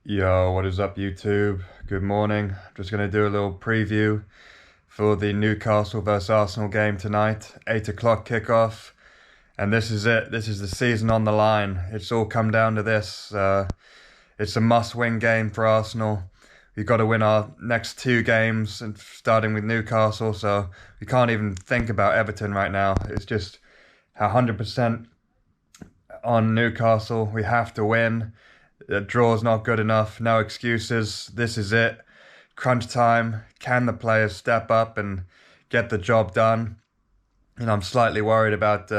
Yo, what is up, YouTube? Good morning. Just going to do a little preview for the Newcastle versus Arsenal game tonight. 8 o'clock kickoff. And this is it. This is the season on the line. It's all come down to this. It's a must-win game for Arsenal. We've got to win our next two games, and starting with Newcastle. So we can't even think about Everton right now. It's just 100% on Newcastle. We have to win. The draw's not good enough. No excuses. This is it. Crunch time. Can the players step up and get the job done? I'm slightly worried about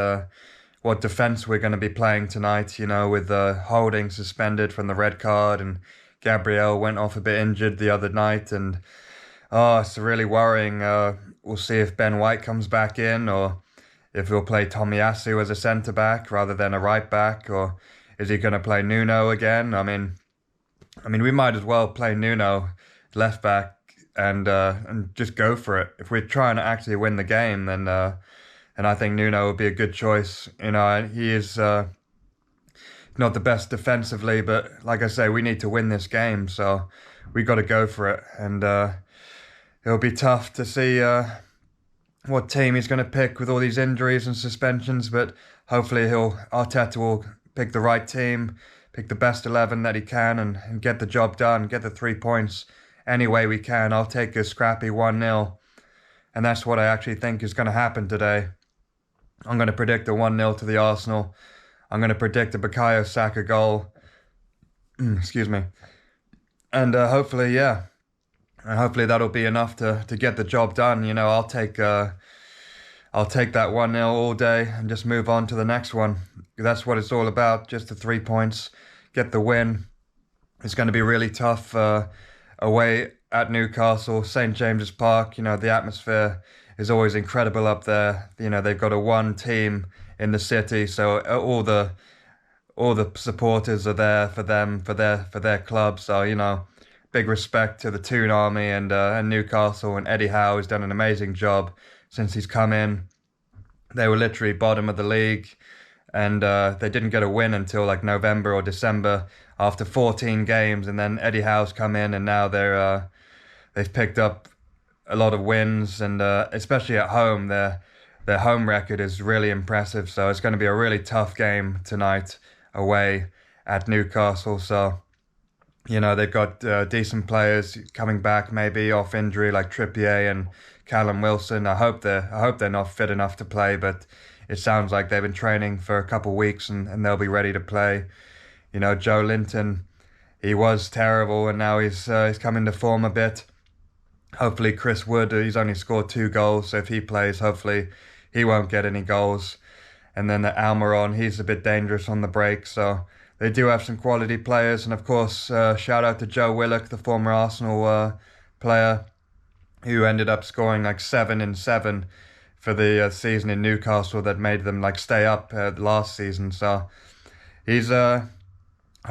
what defense we're going to be playing tonight, with Holding suspended from the red card, and Gabriel went off a bit injured the other night, and it's really worrying. We'll see if Ben White comes back in, or if he'll play Tomiyasu as a centre-back rather than a right-back, or is he going to play Nuno again? I mean, we might as well play Nuno left back and just go for it. If we're trying to actually win the game, then I think Nuno would be a good choice. He is not the best defensively, but like I say, we need to win this game, so we got to go for it. And it'll be tough to see what team he's going to pick with all these injuries and suspensions, but hopefully Arteta will pick the right team, pick the best 11 that he can, and get the job done, get the 3 points any way we can. I'll take a scrappy 1-0, and that's what I actually think is going to happen today. I'm going to predict a 1-0 to the Arsenal. I'm going to predict a Bukayo Saka goal. Excuse me. And hopefully that'll be enough to get the job done. I'll take that 1-0 all day and just move on to the next one. That's what it's all about, just the 3 points, get the win. It's going to be really tough away at Newcastle, St. James's Park. The atmosphere is always incredible up there. They've got a one team in the city, so all the supporters are there for them, for their club. So, big respect to the Toon Army and Newcastle, and Eddie Howe has done an amazing job since he's come in. They were literally bottom of the league, and they didn't get a win until like November or December after 14 games, and then Eddie Howe's come in, and now they've picked up a lot of wins, and especially at home, their home record is really impressive. So it's going to be a really tough game tonight away at Newcastle. So they've got decent players coming back, maybe off injury, like Trippier and Callum Wilson. I hope they're not fit enough to play, but it sounds like they've been training for a couple of weeks and they'll be ready to play. Joe Linton, he was terrible, and now he's come into form a bit. Hopefully Chris Wood, he's only scored 2 goals, so if he plays, hopefully he won't get any goals. And then the Almiron, he's a bit dangerous on the break, so they do have some quality players. And of course, shout out to Joe Willock, the former Arsenal player, who ended up scoring like 7 in 7 for the season in Newcastle that made them like stay up last season. So he's I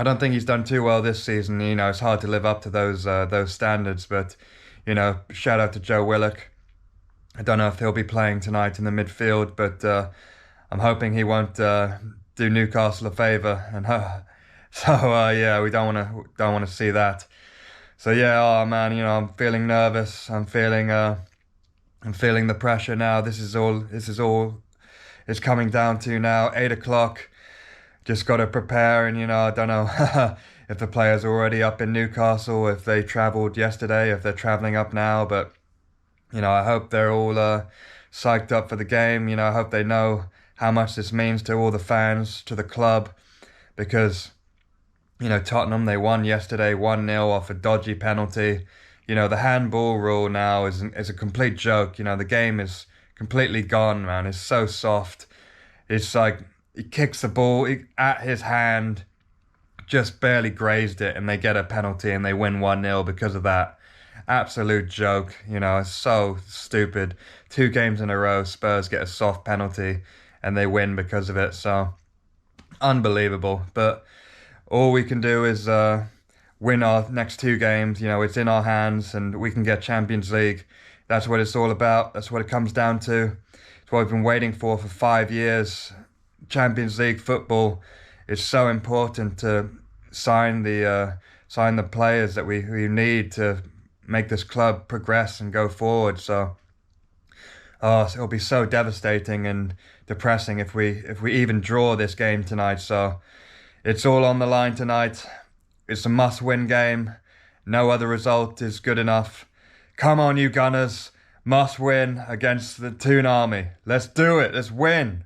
don't think he's done too well this season. It's hard to live up to those standards, but shout out to Joe Willock. I don't know if he'll be playing tonight in the midfield, but I'm hoping he won't do Newcastle a favour, and we don't want to see that. So I'm feeling nervous. I'm feeling the pressure now. This is all it's coming down to now. 8 o'clock. Just got to prepare, and I don't know if the players are already up in Newcastle, if they travelled yesterday, if they're travelling up now. But I hope they're all psyched up for the game. I hope they know how much this means to all the fans, to the club, because Tottenham, they won yesterday 1-0 off a dodgy penalty. The handball rule now is a complete joke. The game is completely gone, man. It's so soft. It's like he kicks the ball at his hand, just barely grazed it, and they get a penalty and they win 1-0 because of that. Absolute joke. It's so stupid. 2 games in a row, Spurs get a soft penalty and they win because of it. So unbelievable. But all we can do is win our next 2 games. It's in our hands, and we can get Champions League. That's what it's all about. That's what it comes down to. It's what we've been waiting for 5 years. Champions League football is so important to sign the sign the players that we need to make this club progress and go forward. So, oh, it'll be so devastating and depressing if we even draw this game tonight. So it's all on the line tonight. It's a must-win game. No other result is good enough. Come on, you Gunners. Must win against the Toon Army. Let's do it. Let's win.